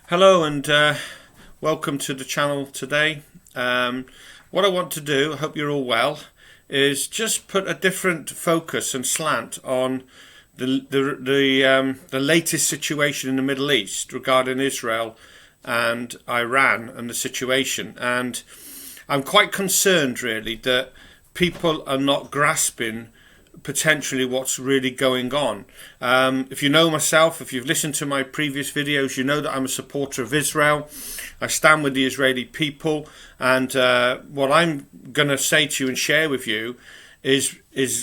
Hello and welcome to the channel today. What I want to do, I hope you're all well, is just put a different focus and slant on the latest situation in the Middle East regarding Israel and Iran and the situation. And I'm quite concerned really that people are not grasping potentially what's really going on. If you know myself, if you've listened to my previous videos, you know that I'm a supporter of Israel. I stand with the Israeli people, and what I'm going to say to you and share with you is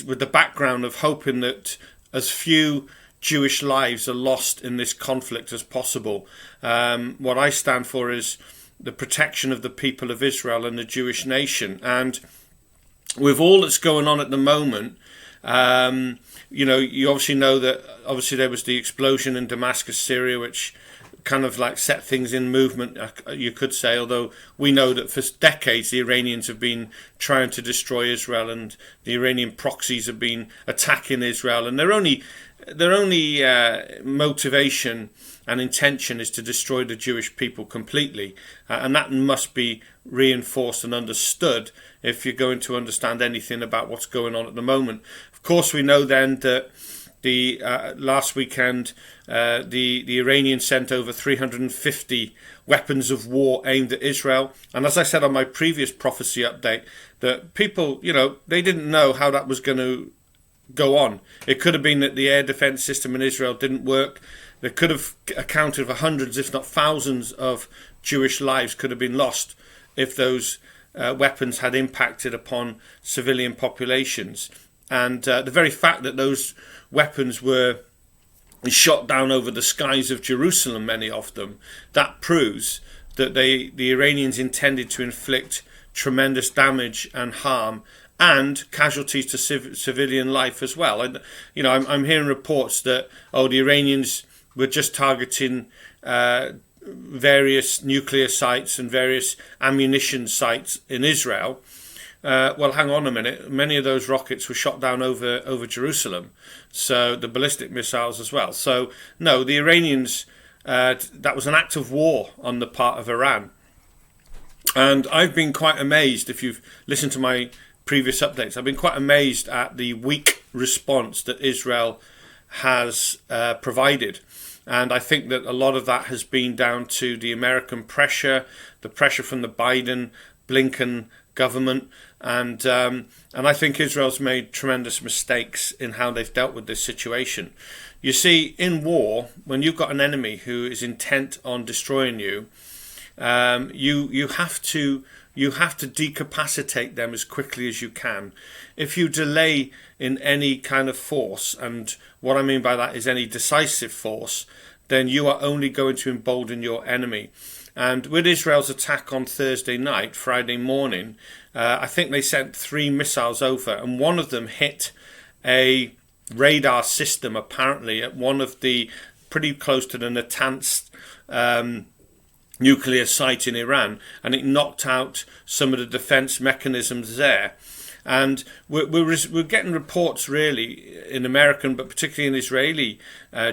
with the background of hoping that as few Jewish lives are lost in this conflict as possible. What I stand for is the protection of the people of Israel and the Jewish nation. And with all that's going on at the moment, you obviously know that there was the explosion in Damascus, Syria, which kind of like set things in movement, you could say, although we know that for decades the Iranians have been trying to destroy Israel, and the Iranian proxies have been attacking Israel, and their only motivation and intention is to destroy the Jewish people completely, and that must be reinforced and understood if you're going to understand anything about what's going on at the moment. Of course, we know then that the last weekend the Iranians sent over 350 weapons of war aimed at Israel, and as I said on my previous prophecy update, that people, they didn't know how that was going to go on. It could have been that the air defense system in Israel didn't work. They could have accounted for hundreds, if not thousands, of Jewish lives could have been lost if those weapons had impacted upon civilian populations. And the very fact that those weapons were shot down over the skies of Jerusalem, many of them, that proves that the Iranians intended to inflict tremendous damage and harm and casualties to civilian life as well. And I'm hearing reports that the Iranians were just targeting various nuclear sites and various ammunition sites in Israel. Well, hang on a minute. Many of those rockets were shot down over Jerusalem, so the ballistic missiles as well. So no, the Iranians, that was an act of war on the part of Iran. And I've been quite amazed, if you've listened to my previous updates, I've been quite amazed at the weak response that Israel has provided. And I think that a lot of that has been down to the American pressure, the pressure from the Blinken government, and I think Israel's made tremendous mistakes in how they've dealt with this situation. You see, in war, when you've got an enemy who is intent on destroying you, you have to decapacitate them as quickly as you can. If you delay in any kind of force, and what I mean by that is any decisive force, then you are only going to embolden your enemy. And with Israel's attack on Thursday night, Friday morning, I think they sent 3 missiles over, and one of them hit a radar system apparently at one of the pretty close to the Natanz nuclear site in Iran, and it knocked out some of the defense mechanisms there. And we're getting reports really in American, but particularly in Israeli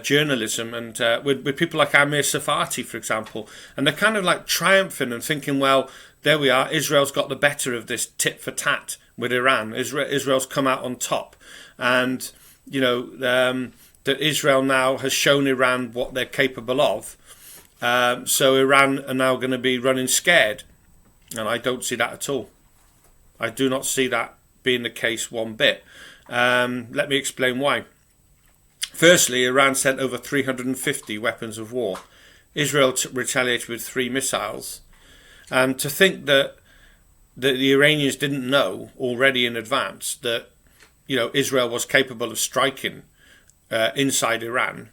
journalism, and with people like Amir Safati, for example, and they're kind of like triumphing and thinking, well, there we are, Israel's got the better of this tit for tat with Iran. Israel's come out on top, and that Israel now has shown Iran what they're capable of. So Iran are now going to be running scared, and I don't see that at all. I do not see that being the case one bit. Let me explain why. Firstly, Iran sent over 350 weapons of war. Israel retaliated with 3 missiles. And to think that the Iranians didn't know already in advance that Israel was capable of striking inside Iran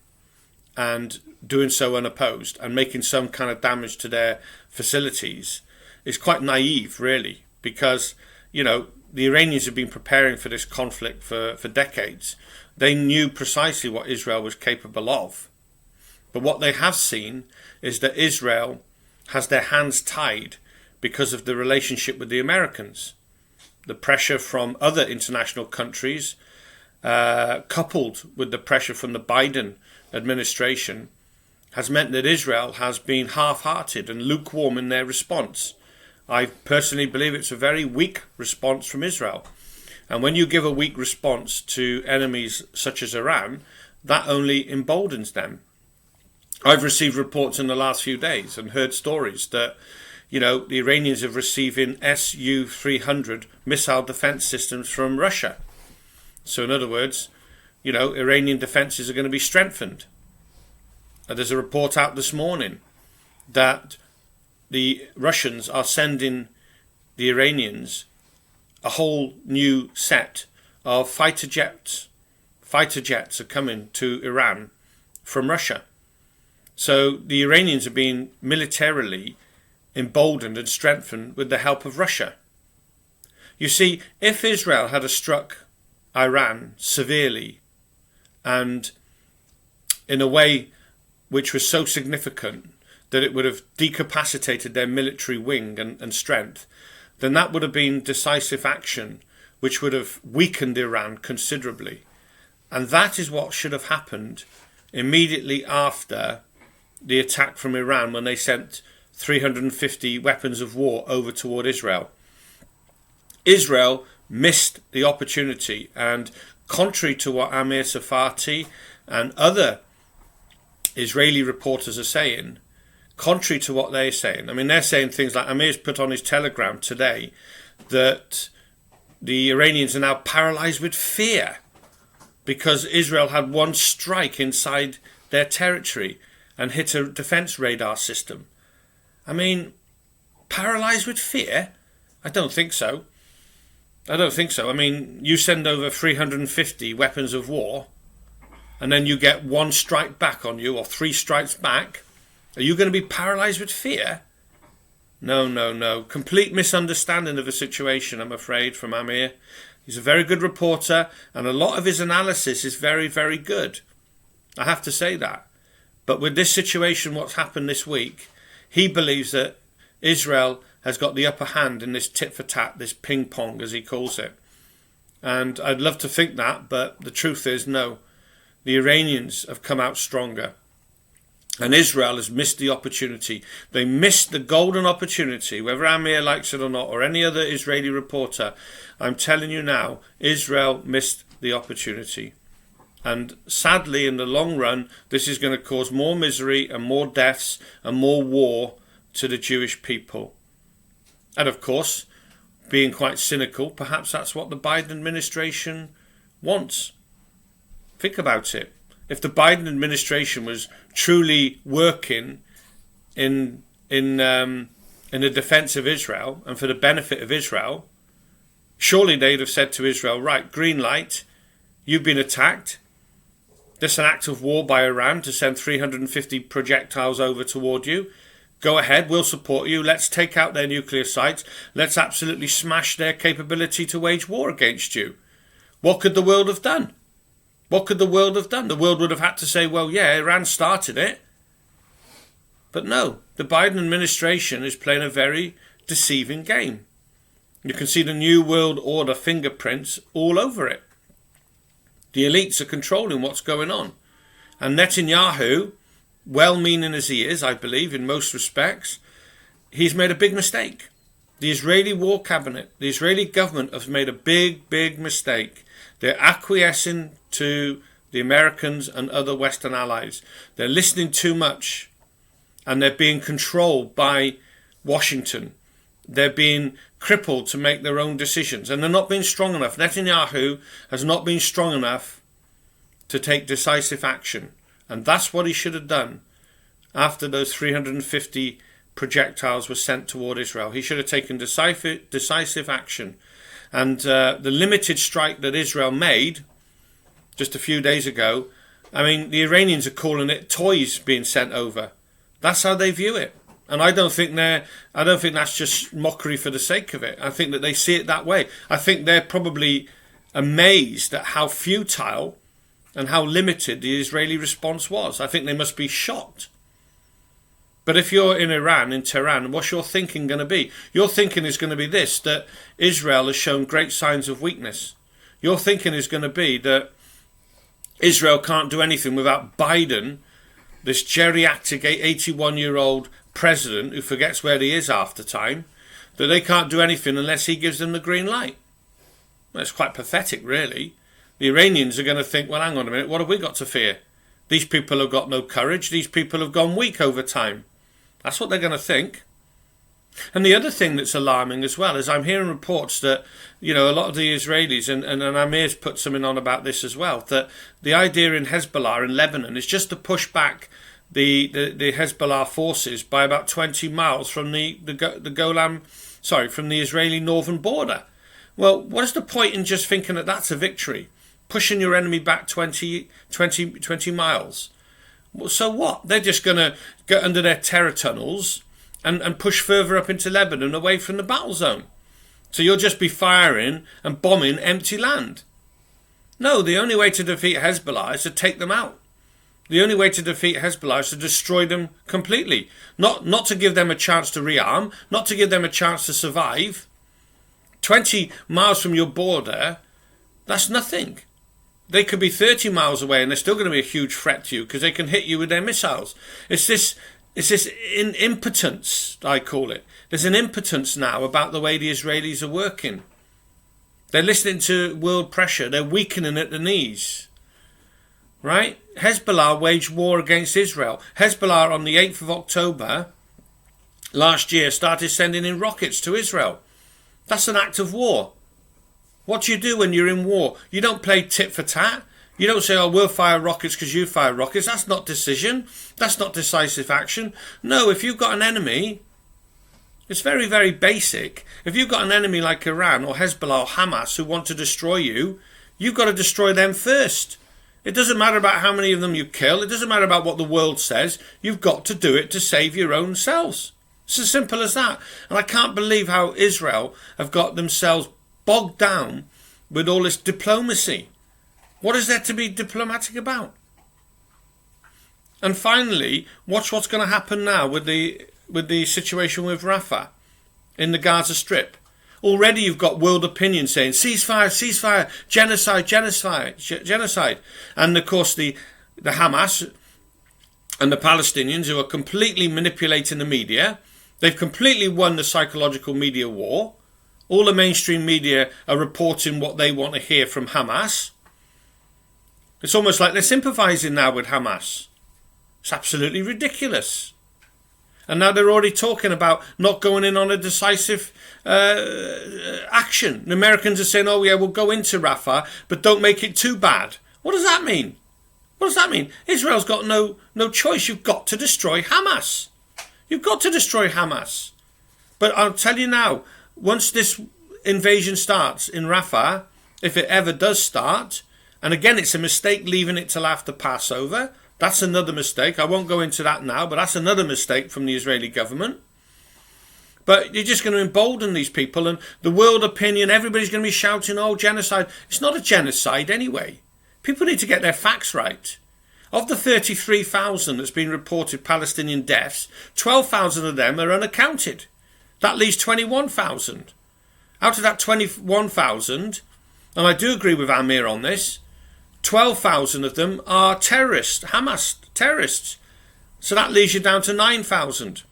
and doing so unopposed and making some kind of damage to their facilities is quite naive, really, because the Iranians have been preparing for this conflict for decades. They knew precisely what Israel was capable of. But what they have seen is that Israel has their hands tied because of the relationship with the Americans. The pressure from other international countries, coupled with the pressure from the Biden administration, has meant that Israel has been half-hearted and lukewarm in their response. I personally believe it's a very weak response from Israel. And when you give a weak response to enemies such as Iran, that only emboldens them. I've received reports in the last few days and heard stories that, the Iranians are receiving Su-300 missile defense systems from Russia. So in other words, Iranian defenses are going to be strengthened. There's a report out this morning that the Russians are sending the Iranians a whole new set of fighter jets. Fighter jets are coming to Iran from Russia. So the Iranians are being militarily emboldened and strengthened with the help of Russia. You see, if Israel had struck Iran severely and in a way which was so significant that it would have decapacitated their military wing and strength, then that would have been decisive action which would have weakened Iran considerably. And that is what should have happened immediately after the attack from Iran, when they sent 350 weapons of war over toward Israel. Israel missed the opportunity, and contrary to what Amir Safati and other Israeli reporters are saying, contrary to what they're saying, they're saying things like, Amir's put on his Telegram today that the Iranians are now paralyzed with fear because Israel had one strike inside their territory and hit a defense radar system. Paralyzed with fear? I don't think so. You send over 350 weapons of war and then you get one strike back on you, or 3 strikes back. Are you going to be paralyzed with fear? No. Complete misunderstanding of the situation, I'm afraid, from Amir. He's a very good reporter, and a lot of his analysis is very, very good. I have to say that. But with this situation, what's happened this week, he believes that Israel has got the upper hand in this tit-for-tat, this ping-pong, as he calls it. And I'd love to think that, but the truth is, no. The Iranians have come out stronger. And Israel has missed the opportunity. They missed the golden opportunity, whether Amir likes it or not, or any other Israeli reporter. I'm telling you now, Israel missed the opportunity. And sadly, in the long run, this is going to cause more misery and more deaths and more war to the Jewish people. And of course, being quite cynical, perhaps that's what the Biden administration wants. Think about it. If the Biden administration was truly working in the defense of Israel and for the benefit of Israel, surely they'd have said to Israel, right, green light, you've been attacked. This is an act of war by Iran to send 350 projectiles over toward you. Go ahead, we'll support you. Let's take out their nuclear sites. Let's absolutely smash their capability to wage war against you. What could the world have done? What could the world have done? The world would have had to say, well, yeah, Iran started it. But no, the Biden administration is playing a very deceiving game. You can see the New World Order fingerprints all over it. The elites are controlling what's going on. And Netanyahu, well-meaning as he is, I believe, in most respects, he's made a big mistake. The Israeli war cabinet, the Israeli government has made a big, big mistake. They're acquiescing to the Americans and other Western allies. They're listening too much, and they're being controlled by Washington. They're being crippled to make their own decisions, and they're not being strong enough. Netanyahu has not been strong enough to take decisive action, and that's what he should have done after those 350 projectiles were sent toward Israel. He should have taken decisive action. And the limited strike that Israel made just a few days ago, the Iranians are calling it toys being sent over. That's how they view it. And I don't think that's just mockery for the sake of it. I think that they see it that way. I think they're probably amazed at how futile and how limited the Israeli response was. I think they must be shocked. But if you're in Iran, in Tehran, what's your thinking going to be? Your thinking is going to be this, that Israel has shown great signs of weakness. Your thinking is going to be that Israel can't do anything without Biden this geriatric 81-year-old president who forgets where he is half the time, that they can't do anything unless he gives them the green light. Well, it's quite pathetic, really. The Iranians are going to think, well, hang on a minute, what have we got to fear? These people have got no courage. These people have gone weak over time. That's what they're going to think. And the other thing that's alarming as well is I'm hearing reports that, a lot of the Israelis, and Amir's put something on about this as well, that the idea in Hezbollah in Lebanon is just to push back the Hezbollah forces by about 20 miles from the Israeli northern border. Well, what is the point in just thinking that that's a victory? Pushing your enemy back 20 miles. Well, so what? They're just going to get under their terror tunnels and push further up into Lebanon away from the battle zone. So you'll just be firing and bombing empty land. No, the only way to defeat Hezbollah is to take them out. The only way to defeat Hezbollah is to destroy them completely. Not to give them a chance to rearm, not to give them a chance to survive. 20 miles from your border, that's nothing. They could be 30 miles away and they're still going to be a huge threat to you because they can hit you with their missiles. It's this impotence, I call it. There's an impotence now about the way the Israelis are working. They're listening to world pressure. They're weakening at the knees. Right? Hezbollah waged war against Israel. Hezbollah on the 8th of October last year started sending in rockets to Israel. That's an act of war. What do you do when you're in war? You don't play tit for tat. You don't say, oh, we'll fire rockets because you fire rockets. That's not decision. That's not decisive action. No, if you've got an enemy, it's very, very basic. If you've got an enemy like Iran or Hezbollah or Hamas who want to destroy you, you've got to destroy them first. It doesn't matter about how many of them you kill. It doesn't matter about what the world says. You've got to do it to save your own selves. It's as simple as that. And I can't believe how Israel have got themselves bogged down with all this diplomacy. What is there to be diplomatic about? And finally, watch what's going to happen now with the situation with Rafah in the Gaza Strip. Already you've got world opinion saying ceasefire, ceasefire, genocide. And of course the Hamas and the Palestinians who are completely manipulating the media. They've completely won the psychological media war. All the mainstream media are reporting what they want to hear from Hamas. It's almost like they're sympathising now with Hamas. It's absolutely ridiculous. And now they're already talking about not going in on a decisive action. The Americans are saying, oh yeah, we'll go into Rafah, but don't make it too bad. What does that mean? What does that mean? Israel's got no choice. You've got to destroy Hamas. You've got to destroy Hamas. But I'll tell you now, once this invasion starts in Rafah, if it ever does start, and again it's a mistake leaving it till after Passover, that's another mistake. I won't go into that now, but that's another mistake from the Israeli government. But you're just going to embolden these people, and the world opinion, everybody's going to be shouting, oh, genocide. It's not a genocide anyway. People need to get their facts right. Of the 33,000 that's been reported Palestinian deaths, 12,000 of them are unaccounted. That leaves 21,000. Out of that 21,000, and I do agree with Amir on this, 12,000 of them are terrorists, Hamas terrorists. So that leaves you down to 9,000.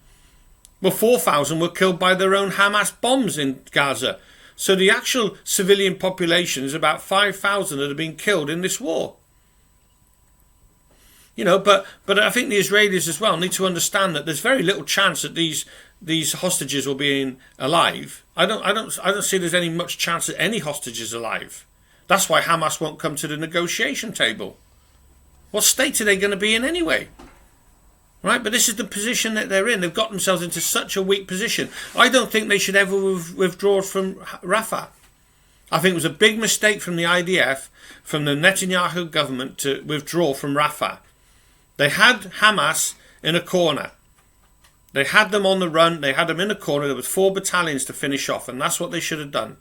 Well, 4,000 were killed by their own Hamas bombs in Gaza. So the actual civilian population is about 5,000 that have been killed in this war. But I think the Israelis as well need to understand that there's very little chance that these hostages will be alive. I don't see there's any much chance that any hostages are alive. That's why Hamas won't come to the negotiation table. What state are they going to be in anyway? Right, but this is the position that they're in. They've got themselves into such a weak position. I don't think they should ever withdraw from Rafah. I think it was a big mistake from the IDF, from the Netanyahu government to withdraw from Rafah. They had Hamas in a corner. They had them on the run. They had them in a corner. There was 4 battalions to finish off, and that's what they should have done.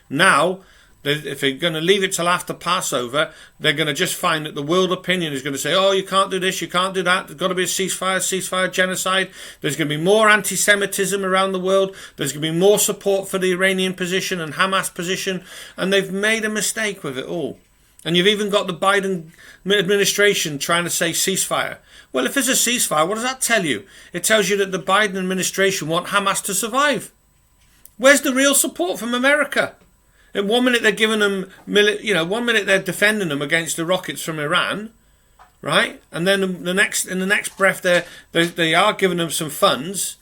Now, if they're going to leave it till after Passover, they're going to just find that the world opinion is going to say, oh, you can't do this, you can't do that. There's got to be a ceasefire, genocide. There's going to be more anti-Semitism around the world. There's going to be more support for the Iranian position and Hamas position. And they've made a mistake with it all. And you've even got the Biden administration trying to say ceasefire. Well, if there's a ceasefire, what does that tell you? It tells you that the Biden administration want Hamas to survive. Where's the real support from America? In 1 minute they're giving them, 1 minute they're defending them against the rockets from Iran, right? And then in the next breath they are giving them some funds,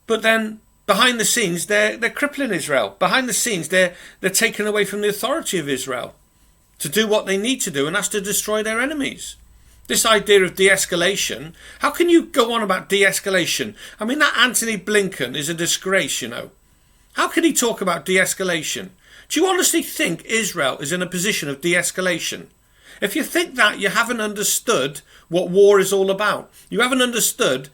but then behind the scenes they're crippling Israel. Behind the scenes they're taking away from the authority of Israel to do what they need to do, and that's to destroy their enemies. This idea of de-escalation, how can you go on about de-escalation? I mean, that Anthony Blinken is a disgrace, How can he talk about de-escalation? Do you honestly think Israel is in a position of de-escalation? If you think that, you haven't understood what war is all about. You haven't understood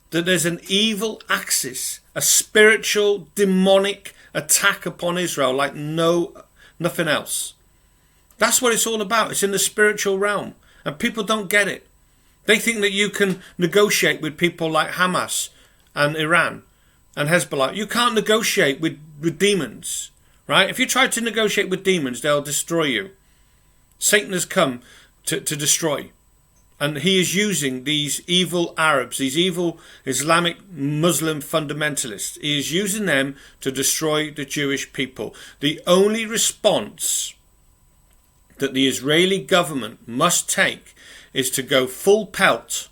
that there's an evil axis, a spiritual, demonic attack upon Israel like nothing else. That's what it's all about. It's in the spiritual realm. And people don't get it. They think that you can negotiate with people like Hamas and Iran and Hezbollah. You can't negotiate with demons, right? If you try to negotiate with demons, they'll destroy you. Satan has come to destroy. And he is using these evil Arabs, these evil Islamic Muslim fundamentalists. He is using them to destroy the Jewish people. The only response that the Israeli government must take is to go full pelt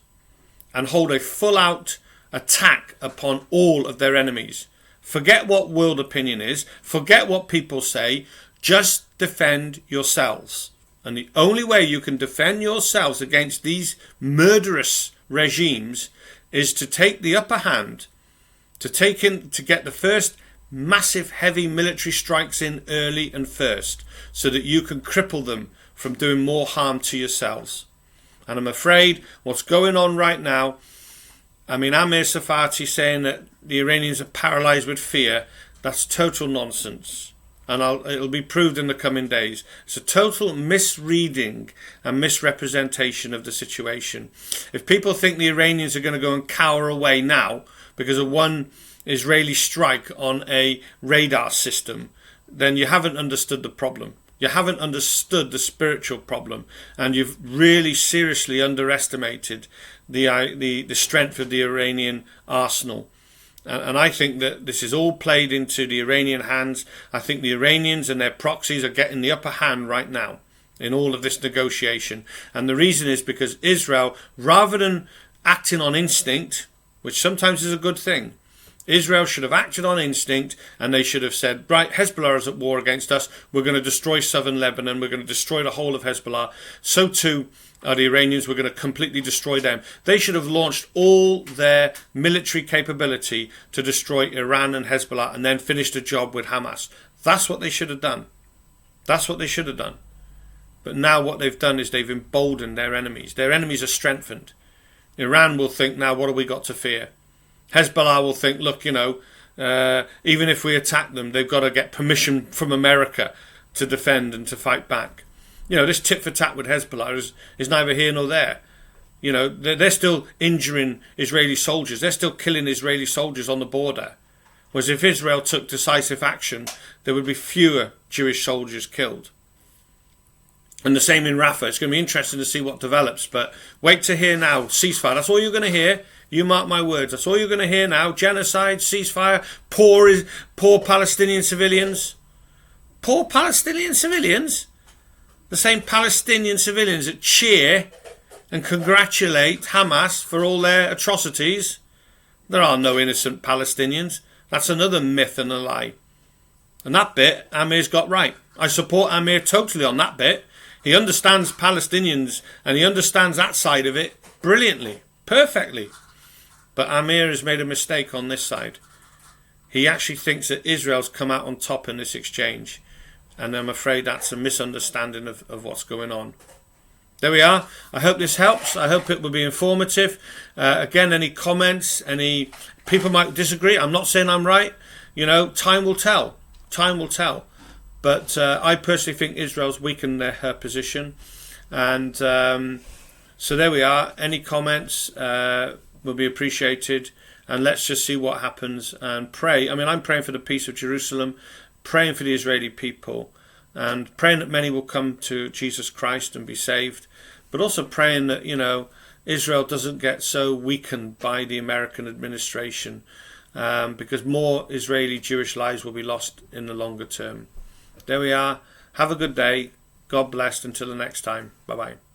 and hold a full-out attack upon all of their enemies. Forget what world opinion is. Forget what people say. Just defend yourselves. And the only way you can defend yourselves against these murderous regimes is to take the upper hand, to get the first massive heavy military strikes in early and first, so that you can cripple them from doing more harm to yourselves. And I'm afraid what's going on right now, Amir Safati saying that the Iranians are paralysed with fear, that's total nonsense. And it'll be proved in the coming days. It's a total misreading and misrepresentation of the situation. If people think the Iranians are going to go and cower away now because of one Israeli strike on a radar system, then you haven't understood the problem. You haven't understood the spiritual problem, and you've really seriously underestimated the strength of the Iranian arsenal. And I think that this is all played into the Iranian hands. I think the Iranians and their proxies are getting the upper hand right now in all of this negotiation. And the reason is because Israel, rather than acting on instinct, which sometimes is a good thing, Israel should have acted on instinct, and they should have said, right, Hezbollah is at war against us. We're going to destroy southern Lebanon. We're going to destroy the whole of Hezbollah. So too are the Iranians. We're going to completely destroy them. They should have launched all their military capability to destroy Iran and Hezbollah and then finish the job with Hamas. That's what they should have done. That's what they should have done. But now what they've done is they've emboldened their enemies. Their enemies are strengthened. Iran will think, now what have we got to fear? Hezbollah will think, look, even if we attack them, they've got to get permission from America to defend and to fight back. This tit for tat with Hezbollah is neither here nor there. They're still injuring Israeli soldiers. They're still killing Israeli soldiers on the border. Whereas if Israel took decisive action, there would be fewer Jewish soldiers killed. And the same in Rafah. It's going to be interesting to see what develops. But wait to hear now. Ceasefire. That's all you're going to hear. You mark my words. That's all you're going to hear now. Genocide, ceasefire, poor Palestinian civilians. Poor Palestinian civilians? The same Palestinian civilians that cheer and congratulate Hamas for all their atrocities. There are no innocent Palestinians. That's another myth and a lie. And that bit, Amir's got right. I support Amir totally on that bit. He understands Palestinians and he understands that side of it brilliantly, perfectly. But Amir has made a mistake on this side. He actually thinks that Israel's come out on top in this exchange. And I'm afraid that's a misunderstanding of what's going on. There we are. I hope this helps. I hope it will be informative. Again, any comments, any people might disagree. I'm not saying I'm right. Time will tell. Time will tell. But I personally think Israel's weakened her position. And so there we are. Any comments will be appreciated. And let's just see what happens and pray. I'm praying for the peace of Jerusalem, praying for the Israeli people. and praying that many will come to Jesus Christ and be saved, but also praying that, Israel doesn't get so weakened by the American administration, because more Israeli Jewish lives will be lost in the longer term. There we are. Have a good day. God bless. Until the next time. Bye-bye.